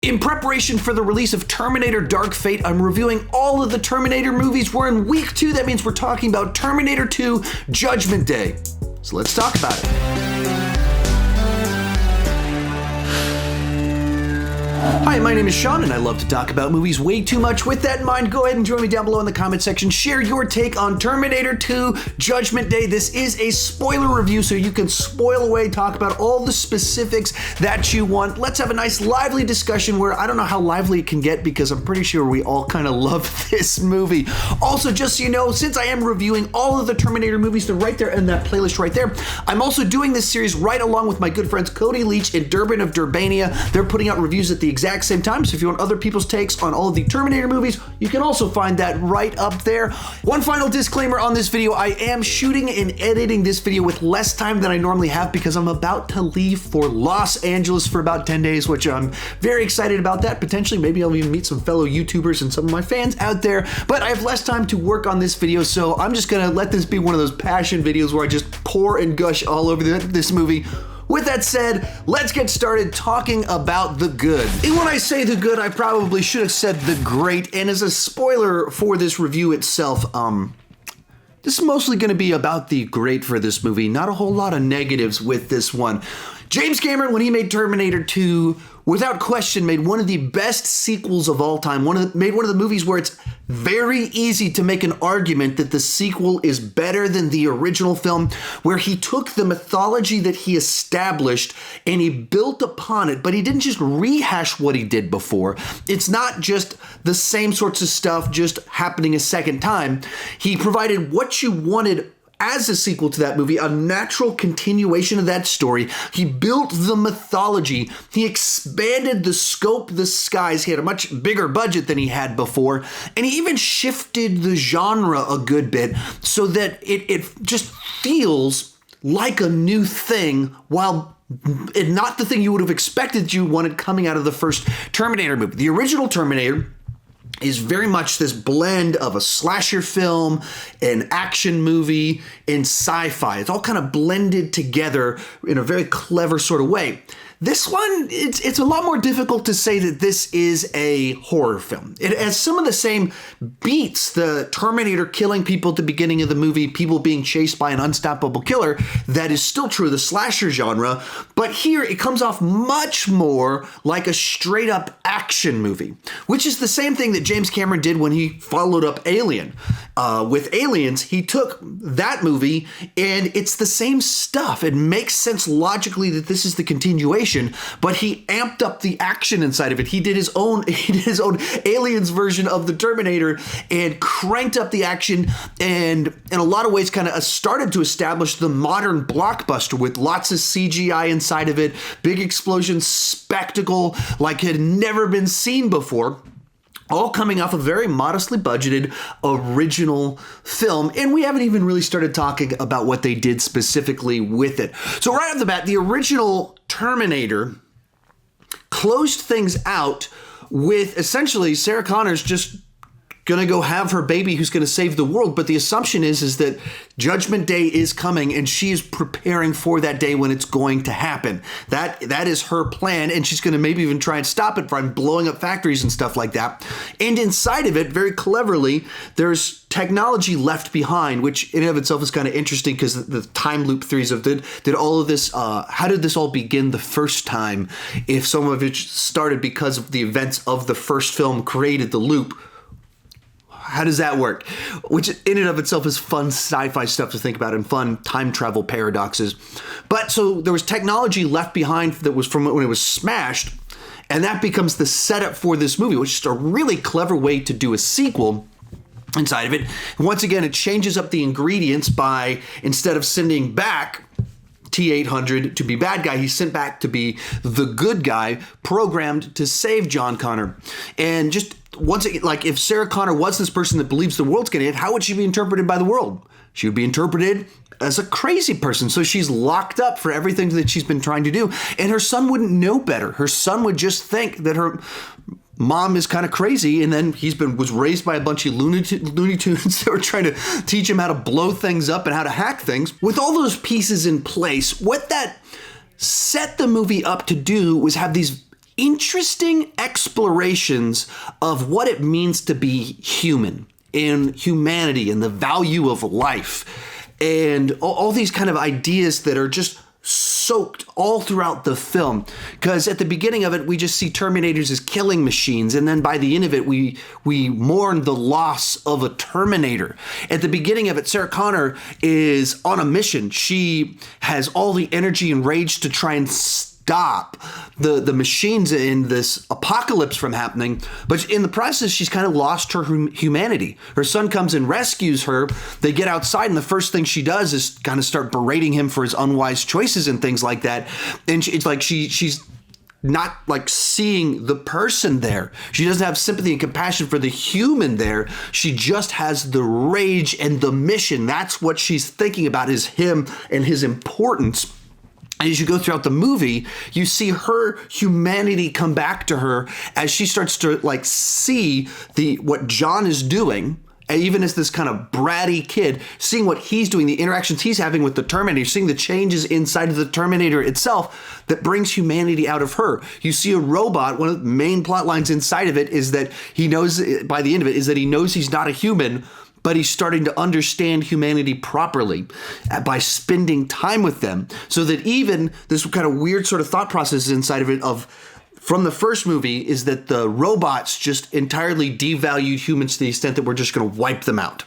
In preparation for the release of Terminator Dark Fate, I'm reviewing all of the Terminator movies. We're in week 2. That means we're talking about Terminator 2 Judgment Day. So let's talk about it. Hi, my name is Sean, and I love to talk about movies way too much. With that in mind, go ahead and join me down below in the comment section. Share your take on Terminator 2 Judgment Day. This is a spoiler review, so you can spoil away, talk about all the specifics that you want. Let's have a nice, lively discussion where I don't know how lively it can get because I'm pretty sure we all kind of love this movie. Also, just so you know, since I am reviewing all of the Terminator movies, they're right there in that playlist right there. I'm also doing this series right along with my good friends Cody Leach and Durbin of Durbania. They're putting out reviews at the exact same time, so if you want other people's takes on all of the Terminator movies, you can also find that right up there. One final disclaimer on this video: I am shooting and editing this video with less time than I normally have because I'm about to leave for Los Angeles for about 10 days, which I'm very excited about that. Potentially, maybe I'll even meet some fellow YouTubers and some of my fans out there, but I have less time to work on this video, so I'm just gonna let this be one of those passion videos where I just pour and gush all over this movie. With that said, let's get started talking about the good. And when I say the good, I probably should have said the great. And as a spoiler for this review itself, this is mostly going to be about the great for this movie. Not a whole lot of negatives with this one. James Cameron, when he made Terminator 2, without question, made one of the best sequels of all time. Made one of the movies where it's very easy to make an argument that the sequel is better than the original film, where he took the mythology that he established and he built upon it, but he didn't just rehash what he did before. It's not just the same sorts of stuff just happening a second time. He provided what you wanted as a sequel to that movie, a natural continuation of that story. He built the mythology. He expanded the scope, the skies. He had a much bigger budget than he had before. And he even shifted the genre a good bit so that it just feels like a new thing while not the thing you would have expected you wanted coming out of the first Terminator movie. The original Terminator is very much this blend of a slasher film, an action movie, and sci-fi. It's all kind of blended together in a very clever sort of way. This one, it's a lot more difficult to say that this is a horror film. It has some of the same beats, the Terminator killing people at the beginning of the movie, people being chased by an unstoppable killer. That is still true of the slasher genre, but here it comes off much more like a straight up action movie, which is the same thing that James Cameron did when he followed up Alien. With Aliens, he took that movie and it's the same stuff. It makes sense logically that this is the continuation, but he amped up the action inside of it. He did his own Aliens version of the Terminator and cranked up the action, and in a lot of ways kind of started to establish the modern blockbuster with lots of CGI inside of it, big explosions, spectacle like had never been seen before. All coming off a very modestly budgeted original film, and we haven't even really started talking about what they did specifically with it. So right off the bat, the original Terminator closed things out with essentially Sarah Connor's just gonna go have her baby who's gonna save the world, but the assumption is that Judgment Day is coming and she is preparing for that day when it's going to happen. That is her plan, and she's gonna maybe even try and stop it from blowing up factories and stuff like that. And inside of it, very cleverly, there's technology left behind, which in and of itself is kind of interesting because the time loop theories of did all of this, how did this all begin the first time? If some of it started because of the events of the first film created the loop, how does that work? Which in and of itself is fun sci-fi stuff to think about and fun time travel paradoxes. But so there was technology left behind that was from when it was smashed, and that becomes the setup for this movie, which is a really clever way to do a sequel inside of it. And once again, it changes up the ingredients by, instead of sending back T-800 to be bad guy, he's sent back to be the good guy, programmed to save John Connor. And just once again, like if Sarah Connor was this person that believes the world's gonna end, how would she be interpreted by the world? She would be interpreted as a crazy person. So she's locked up for everything that she's been trying to do. And her son wouldn't know better. Her son would just think that her mom is kind of crazy, and then was raised by a bunch of Looney Tunes that were trying to teach him how to blow things up and how to hack things. With all those pieces in place, what that set the movie up to do was have these interesting explorations of what it means to be human and humanity and the value of life and all these kind of ideas that are just soaked all throughout the film. Because at the beginning of it, we just see Terminators as killing machines, and then by the end of it, we mourn the loss of a Terminator. At the beginning of it, Sarah Connor is on a mission. She has all the energy and rage to try and stop the machines in this apocalypse from happening, but in the process, she's kind of lost her humanity. Her son comes and rescues her. They get outside, and the first thing she does is kind of start berating him for his unwise choices and things like that. And it's like she's not like seeing the person there. She doesn't have sympathy and compassion for the human there. She just has the rage and the mission. That's what she's thinking about, is him and his importance. As you go throughout the movie, you see her humanity come back to her as she starts to like see what John is doing, even as this kind of bratty kid, seeing what he's doing, the interactions he's having with the Terminator, seeing the changes inside of the Terminator itself that brings humanity out of her. You see a robot. One of the main plot lines inside of it is that he knows, by the end of it, is that he knows he's not a human, but he's starting to understand humanity properly by spending time with them. So that even this kind of weird sort of thought process inside of it from the first movie is that the robots just entirely devalued humans to the extent that we're just going to wipe them out.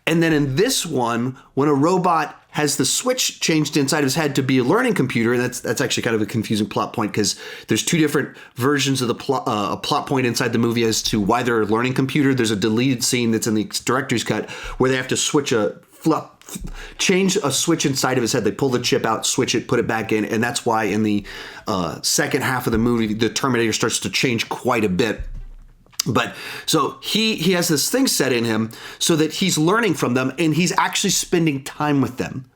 And then in this one, when a robot has the switch changed inside of his head to be a learning computer, and that's actually kind of a confusing plot point because there's two different versions of the plot point inside the movie as to why they're a learning computer. There's a deleted scene that's in the director's cut where they have to change a switch inside of his head. They pull the chip out, switch it, put it back in, and that's why in the second half of the movie, the Terminator starts to change quite a bit. But so he has this thing set in him so that he's learning from them, and he's actually spending time with them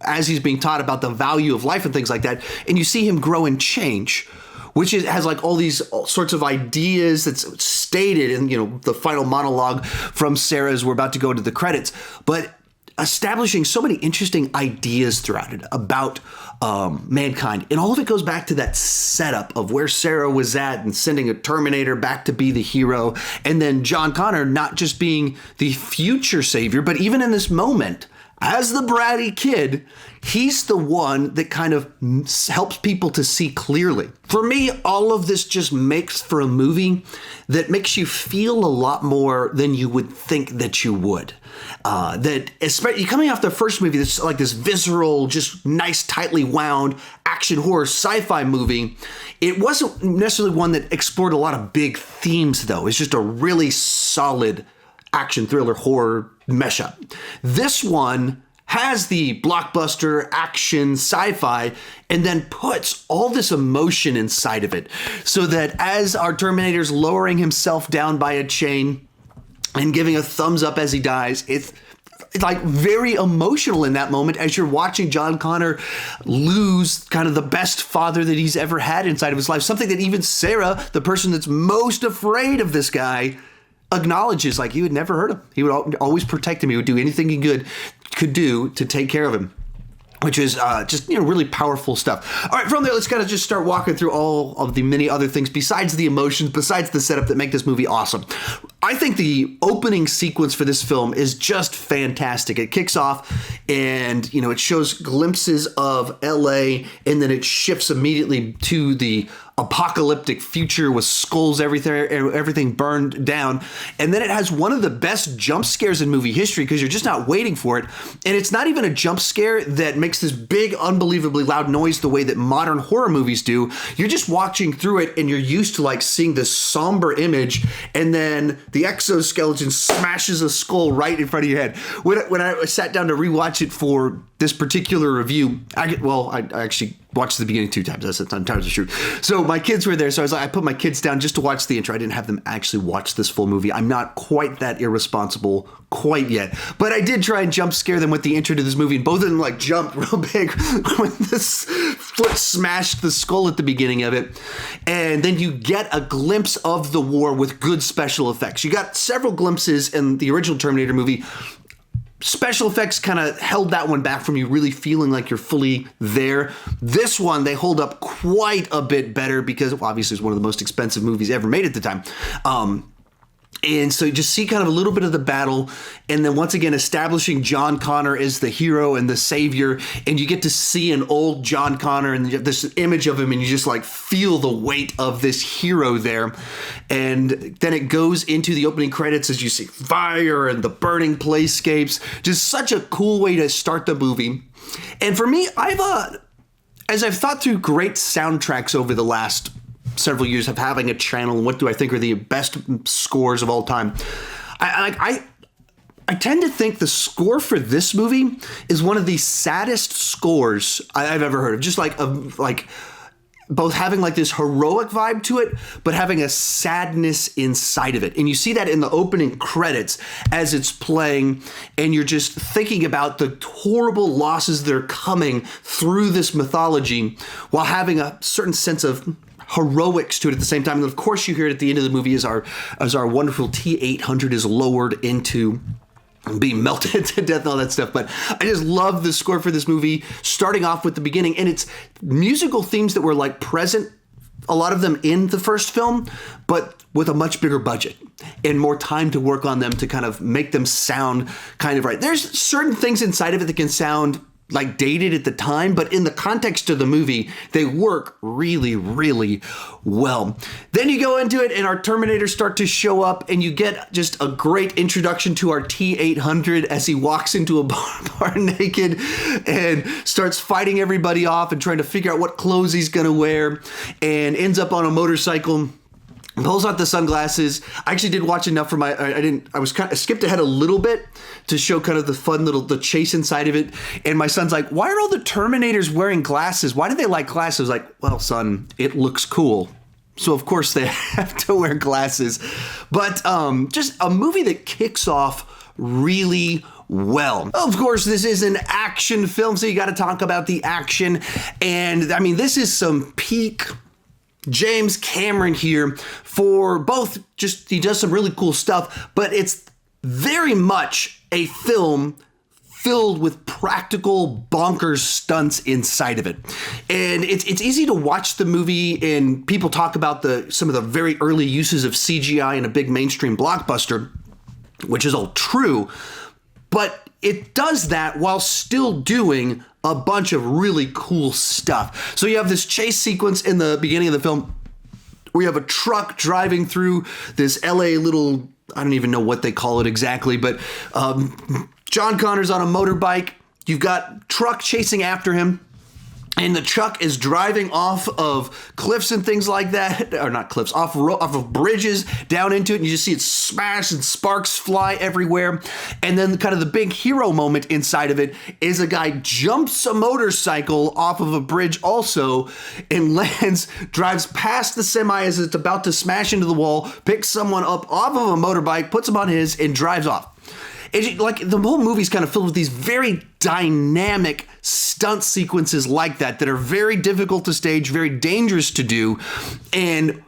as he's being taught about the value of life and things like that. And you see him grow and change, which has like all sorts of ideas that's stated in, the final monologue from Sarah as we're about to go into the credits. But establishing so many interesting ideas throughout it about mankind. And all of it goes back to that setup of where Sarah was at and sending a Terminator back to be the hero. And then John Connor not just being the future savior, but even in this moment, as the bratty kid, he's the one that kind of helps people to see clearly. For me, all of this just makes for a movie that makes you feel a lot more than you would think that you would. That especially coming off the first movie, that's like this visceral, just nice, tightly wound action horror sci-fi movie. It wasn't necessarily one that explored a lot of big themes, though. It's just a really solid action thriller horror mashup. This one has the blockbuster action sci-fi and then puts all this emotion inside of it so that as our Terminator's lowering himself down by a chain and giving a thumbs up as he dies, it's like very emotional in that moment as you're watching John Connor lose kind of the best father that he's ever had inside of his life. Something that even Sarah, the person that's most afraid of this guy, acknowledges. Like, he would never hurt him. He would always protect him. He would do anything he could do to take care of him, which is just really powerful stuff. All right, from there, let's kind of just start walking through all of the many other things besides the emotions, besides the setup that make this movie awesome. I think the opening sequence for this film is just fantastic. It kicks off and, it shows glimpses of LA, and then it shifts immediately to the apocalyptic future with skulls everything burned down. And then it has one of the best jump scares in movie history because you're just not waiting for it. And it's not even a jump scare that makes this big, unbelievably loud noise the way that modern horror movies do. You're just watching through it and you're used to like seeing this somber image, and then the exoskeleton smashes a skull right in front of your head. When I sat down to rewatch it for this particular review, I actually watched the beginning 2 times. That's sometimes the truth. So my kids were there, so I put my kids down just to watch the intro. I didn't have them actually watch this full movie. I'm not quite that irresponsible quite yet, but I did try and jump scare them with the intro to this movie, and both of them like jumped real big when this foot smashed the skull at the beginning of it. And then you get a glimpse of the war with good special effects. You got several glimpses in the original Terminator movie special effects kind of held that one back from you really feeling like you're fully there. This one, they hold up quite a bit better because obviously it's one of the most expensive movies ever made at the time. And so you just see kind of a little bit of the battle, and then once again establishing John Connor as the hero and the savior, and you get to see an old John Connor and this image of him, and you just like feel the weight of this hero there. And then it goes into the opening credits as you see fire and the burning playscapes. Just such a cool way to start the movie. And for me, as I've thought through great soundtracks over the last several years of having a channel and what do I think are the best scores of all time, I tend to think the score for this movie is one of the saddest scores I've ever heard of. Just like both having like this heroic vibe to it, but having a sadness inside of it. And you see that in the opening credits as it's playing, and you're just thinking about the horrible losses that are coming through this mythology while having a certain sense of heroics to it at the same time. And of course you hear it at the end of the movie as our wonderful T-800 is lowered into being melted to death and all that stuff. But I just love the score for this movie, starting off with the beginning. And it's musical themes that were like present, a lot of them in the first film, but with a much bigger budget and more time to work on them to kind of make them sound kind of right. There's certain things inside of it that can sound like dated at the time, but in the context of the movie, they work really, really well. Then you go into it and our Terminators start to show up, and you get just a great introduction to our T-800 as he walks into a bar naked and starts fighting everybody off and trying to figure out what clothes he's gonna wear, and ends up on a motorcycle. Pulls out the sunglasses. I actually did watch enough for I skipped ahead a little bit to show kind of the fun the chase inside of it. And my son's like, why are all the Terminators wearing glasses? Why do they like glasses? Like, well, son, it looks cool. So of course they have to wear glasses. But just a movie that kicks off really well. Of course, this is an action film, so you got to talk about the action. And I mean, this is some peak James Cameron here for both, just he does some really cool stuff, but it's very much a film filled with practical bonkers stunts inside of it. And it's easy to watch the movie and people talk about some of the very early uses of CGI in a big mainstream blockbuster, which is all true, but it does that while still doing a bunch of really cool stuff. So you have this chase sequence in the beginning of the film. We have a truck driving through this LA little, I don't even know what they call it exactly, but John Connor's on a motorbike. You've got truck chasing after him. And the truck is driving off of cliffs and things like that, or not cliffs, off of bridges down into it, and you just see it smash and sparks fly everywhere. And then kind of the big hero moment inside of it is a guy jumps a motorcycle off of a bridge also and drives past the semi as it's about to smash into the wall, picks someone up off of a motorbike, puts him on his, and drives off. Like the whole movie's kind of filled with these very dynamic stunt sequences like that are very difficult to stage, very dangerous to do, and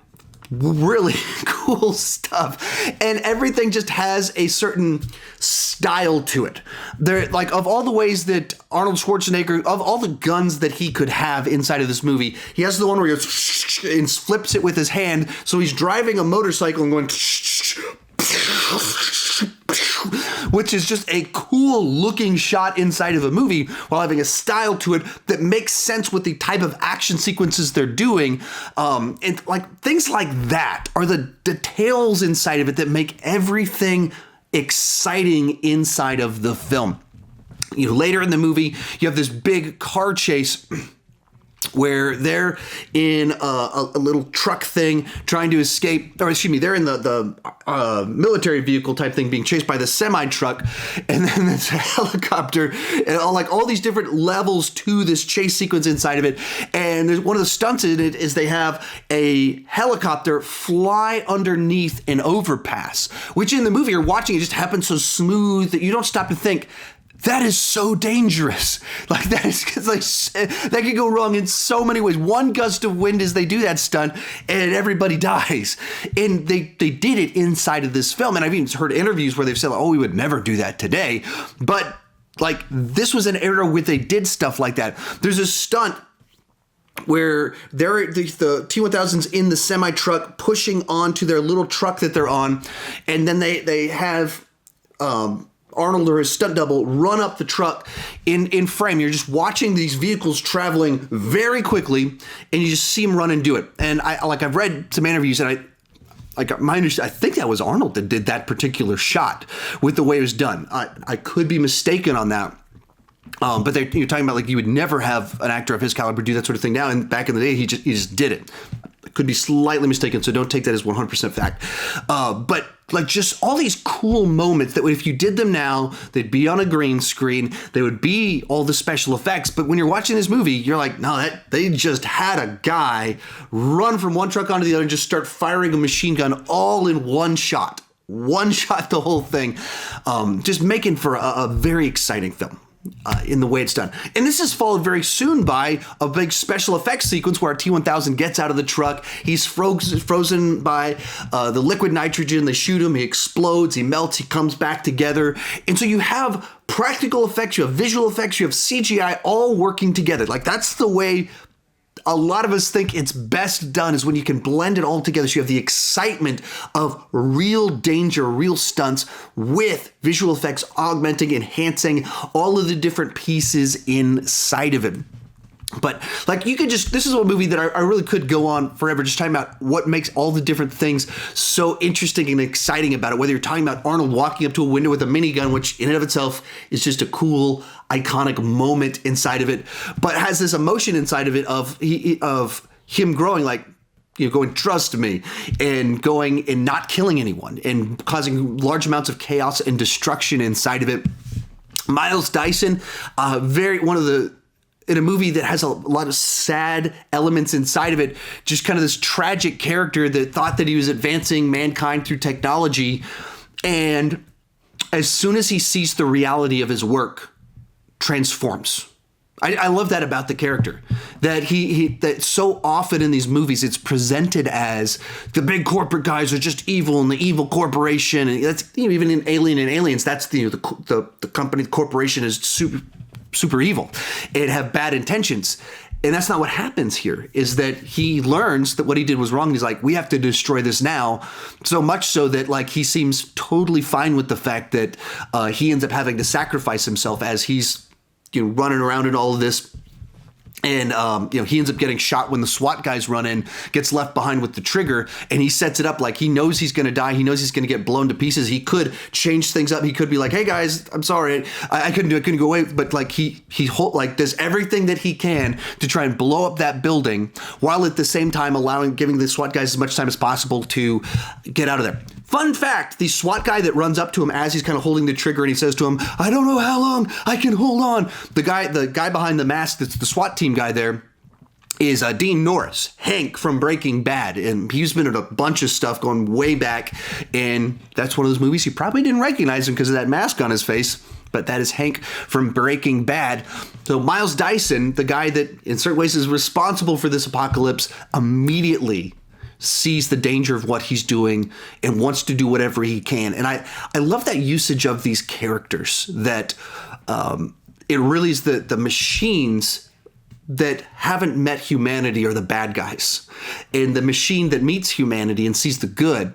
really cool stuff. And everything just has a certain style to it. Like of all the ways that Arnold Schwarzenegger, of all the guns that he could have inside of this movie, he has the one where he goes and flips it with his hand. So he's driving a motorcycle and going, which is just a cool looking shot inside of a movie while having a style to it that makes sense with the type of action sequences they're doing. And like things like that are the details inside of it that make everything exciting inside of the film. You know, later in the movie, you have this big car chase where they're in a little truck thing trying to escape, or excuse me, they're in the military vehicle type thing being chased by the semi truck, and then there's a helicopter, and all these different levels to this chase sequence inside of it. And there's one of the stunts in it is they have a helicopter fly underneath an overpass, which in the movie you're watching, it just happens so smooth that you don't stop to think, That is so dangerous. Like that is like that could go wrong in so many ways. One gust of wind as they do that stunt and everybody dies. And they did it inside of this film. And I've even heard interviews where they've said, oh, we would never do that today. But like this was an era where they did stuff like that. There's a stunt where the T-1000's in the semi-truck pushing onto their little truck that they're on. And then they have Arnold or his stunt double run up the truck in frame. You're just watching these vehicles traveling very quickly, and you just see them run and do it. And I've read some interviews, and I think that was Arnold that did that particular shot with the way it was done. I could be mistaken on that. But you're talking about like you would never have an actor of his caliber do that sort of thing now. And back in the day, he just did it. I could be slightly mistaken, so don't take that as 100% fact. But like just all these cool moments that if you did them now, they'd be on a green screen. They would be all the special effects. But when you're watching this movie, you're like, no, they just had a guy run from one truck onto the other and just start firing a machine gun all in one shot. One shot, the whole thing. Just making for a very exciting film. In the way it's done. And this is followed very soon by a big special effects sequence where our T-1000 gets out of the truck. He's frozen by the liquid nitrogen. They shoot him. He explodes. He melts. He comes back together. And so you have practical effects. You have visual effects. You have CGI all working together. Like that's the way a lot of us think it's best done, is when you can blend it all together. So you have the excitement of real danger, real stunts with visual effects augmenting, enhancing all of the different pieces inside of it. But like you could this is a movie that I really could go on forever just talking about what makes all the different things so interesting and exciting about it. Whether you're talking about Arnold walking up to a window with a minigun, which in and of itself is just a cool, iconic moment inside of it, but has this emotion inside of it of him growing, like, you know, going, trust me, and going and not killing anyone and causing large amounts of chaos and destruction inside of it. Miles Dyson, in a movie that has a lot of sad elements inside of it, just kind of this tragic character that thought that he was advancing mankind through technology. And as soon as he sees the reality of his work, transforms. I love that about the character, that that so often in these movies, it's presented as the big corporate guys are just evil and the evil corporation. And that's, you know, even in Alien and Aliens, that's the company, the corporation is super evil and have bad intentions. And that's not what happens here, is that he learns that what he did was wrong. He's like, we have to destroy this now. So much so that like he seems totally fine with the fact that he ends up having to sacrifice himself as he's, you know, running around in all of this. And, he ends up getting shot when the SWAT guys run in, gets left behind with the trigger, and he sets it up like he knows he's going to die. He knows he's going to get blown to pieces. He could change things up. He could be like, hey guys, I'm sorry. I couldn't do it. Couldn't go away. But like he does everything that he can to try and blow up that building while at the same time giving the SWAT guys as much time as possible to get out of there. Fun fact, the SWAT guy that runs up to him as he's kind of holding the trigger and he says to him, I don't know how long I can hold on. The guy behind the mask, that's the SWAT team guy there, is Dean Norris, Hank from Breaking Bad. And he's been in a bunch of stuff going way back. And that's one of those movies you probably didn't recognize him because of that mask on his face. But that is Hank from Breaking Bad. So Miles Dyson, the guy that in certain ways is responsible for this apocalypse, immediately sees the danger of what he's doing and wants to do whatever he can. And I love that usage of these characters, that it really is the machines that haven't met humanity are the bad guys. And the machine that meets humanity and sees the good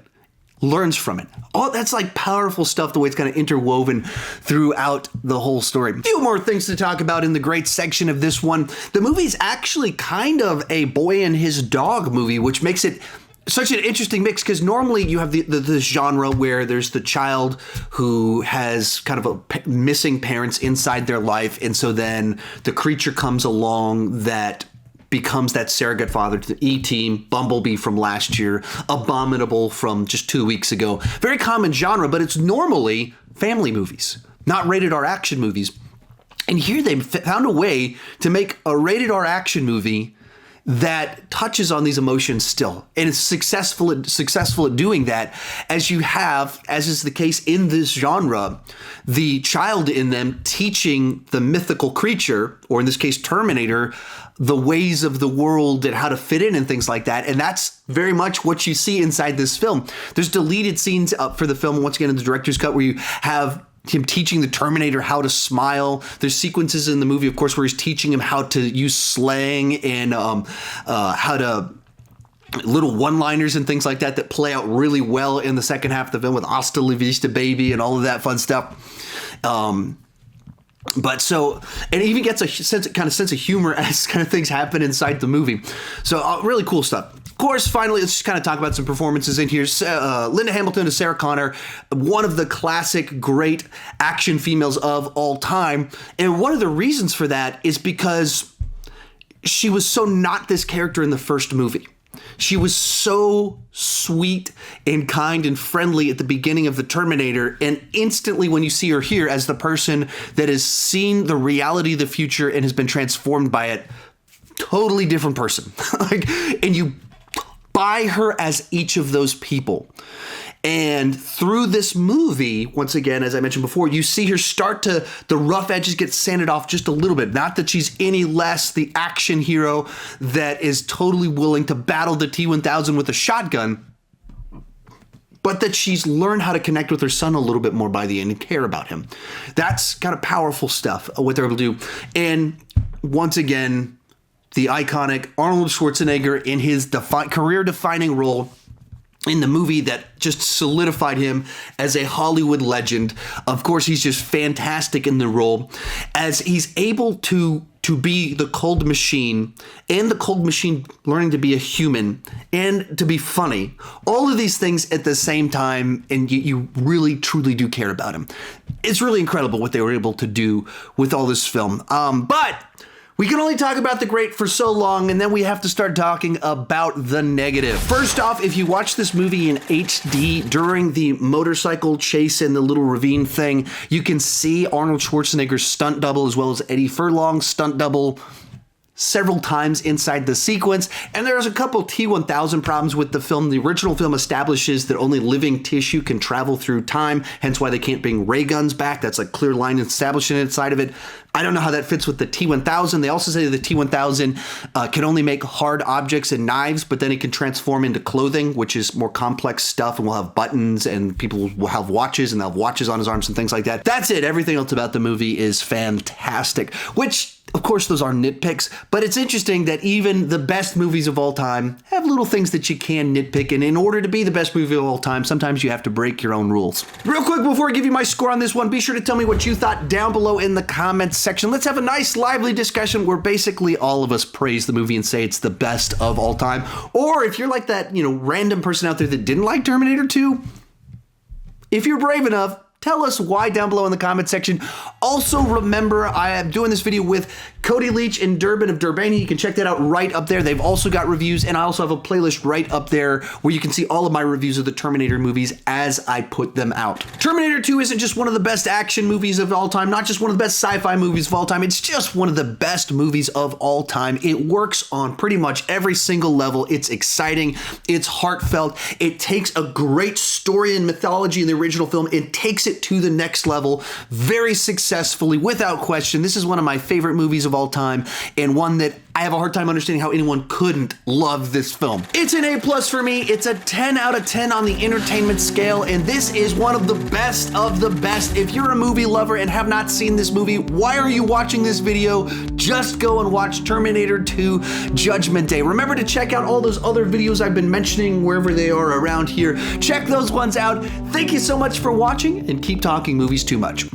learns from it. Oh, that's like powerful stuff, the way it's kind of interwoven throughout the whole story. A few more things to talk about in the great section of this one. The movie's actually kind of a boy and his dog movie, which makes it such an interesting mix, because normally you have this genre where there's the child who has kind of missing parents inside their life, and so then the creature comes along that becomes that surrogate father to the E-Team, Bumblebee from last year, Abominable from just 2 weeks ago. Very common genre, but it's normally family movies, not rated R action movies. And here they found a way to make a rated R action movie that touches on these emotions still, and it's successful at doing that, as you have, as is the case in this genre, the child in them teaching the mythical creature, or in this case Terminator, the ways of the world and how to fit in and things like that. And that's very much what you see inside this film. There's deleted scenes up for the film, once again in the director's cut, where you have him teaching the Terminator how to smile. There's sequences in the movie, of course, where he's teaching him how to use slang and how to little one-liners and things like that play out really well in the second half of the film with "Hasta la vista, baby" and all of that fun stuff. But so, and it even gets a sense of humor as kind of things happen inside the movie. So really cool stuff. Of course, finally, let's just kind of talk about some performances in here. Linda Hamilton as Sarah Connor, one of the classic great action females of all time. And one of the reasons for that is because she was so not this character in the first movie. She was so sweet and kind and friendly at the beginning of the Terminator, and instantly when you see her here as the person that has seen the reality of the future and has been transformed by it, totally different person. And you buy her as each of those people. And through this movie, once again, as I mentioned before, you see her start to, the rough edges get sanded off just a little bit. Not that she's any less the action hero that is totally willing to battle the T-1000 with a shotgun, but that she's learned how to connect with her son a little bit more by the end and care about him. That's kind of powerful stuff, what they're able to do. And once again, the iconic Arnold Schwarzenegger in his career-defining role in the movie that just solidified him as a Hollywood legend. Of course, he's just fantastic in the role, as he's able to be the cold machine, and the cold machine learning to be a human and to be funny. All of these things at the same time, and you really, truly do care about him. It's really incredible what they were able to do with all this film. But we can only talk about the great for so long, and then we have to start talking about the negative. First off, if you watch this movie in HD during the motorcycle chase and the little ravine thing, you can see Arnold Schwarzenegger's stunt double as well as Eddie Furlong's stunt double several times inside the sequence. And there's a couple T-1000 problems with the film. The original film establishes that only living tissue can travel through time, hence why they can't bring ray guns back. That's a clear line established inside of it. I don't know how that fits with the T-1000. They also say the T-1000 can only make hard objects and knives, but then it can transform into clothing, which is more complex stuff, and will have buttons, and people will have watches, and they'll have watches on his arms and things like that. That's it. Everything else about the movie is fantastic, which, of course, those are nitpicks, but it's interesting that even the best movies of all time have little things that you can nitpick, and in order to be the best movie of all time, sometimes you have to break your own rules. Real quick, before I give you my score on this one, be sure to tell me what you thought down below in the comments section. Let's have a nice, lively discussion where basically all of us praise the movie and say it's the best of all time. Or if you're like that, random person out there that didn't like Terminator 2, if you're brave enough, tell us why down below in the comment section. Also, remember, I am doing this video with Cody Leach and Durbin of Durbani. You can check that out right up there. They've also got reviews, and I also have a playlist right up there where you can see all of my reviews of the Terminator movies as I put them out. Terminator 2 isn't just one of the best action movies of all time, not just one of the best sci-fi movies of all time. It's just one of the best movies of all time. It works on pretty much every single level. It's exciting. It's heartfelt. It takes a great story and mythology in the original film and takes it to the next level very successfully, without question. This is one of my favorite movies of all time, and one that I have a hard time understanding how anyone couldn't love this film. It's an A+ for me. It's a 10 out of 10 on the entertainment scale, and this is one of the best of the best. If you're a movie lover and have not seen this movie, why are you watching this video? Just go and watch Terminator 2 Judgment Day. Remember to check out all those other videos I've been mentioning wherever they are around here. Check those ones out. Thank you so much for watching, and keep talking movies too much.